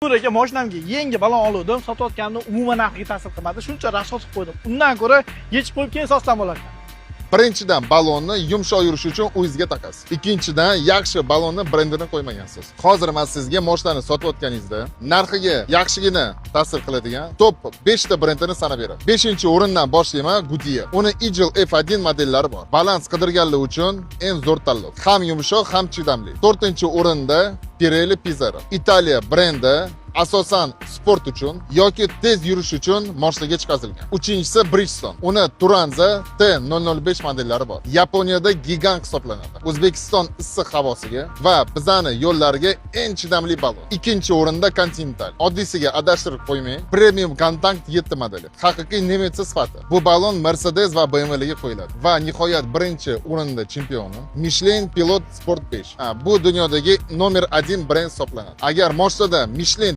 Aka mashinamga yangi balon oluvdim, sotayotganimda umuman narxiga ta'sir qilmadi. Shuncha rasxod qilib qo'ydim. Undan ko'ra yechib qo'yib keyin sotsam bo'lar ekan. Birinchidan balonni yumshoq yurishi uchun o'zingizga taqasiz. Ikkinchidan yaxshi balonni brendini qo'ymagansiz. Hozir men sizga mashinani sotayotganingizda narxiga yaxshigina ta'sir qiladigan top 5 ta brendini sanab beraman. 5-o'rindan boshlayman Goodyear. Uni Eagle F1 modellari bor. Balans qidirganlar uchun eng zo'r tanlov. Ham yumshoq, ham chidamli. 4-o'rinda Pirelli Pizzero. Italiya brendi asosan sport uchun yoki tez yurish uchun mashinaga chiqarilgan. Uchinchisi Bridgestone. Uni Turanza T005 modellari bor. Yaponiyada gigant hisoblanadi. O'zbekiston issiq havosiga va bizani yo'llariga eng chidamli balon. Ikkinchi o'rinda Continental. Oddiysiga adashtirib qo'ymang. Premium Contact 7 modeli. Haqiqiy nemis sifati. Bu balon Mercedes va BMW ga qo'yiladi. Va nihoyat birinchi o'rinda chempioni Michelin Pilot Sport 5. Bu dunyodagi nomer 1 brend hisoblanadi. Agar mashinada Michelin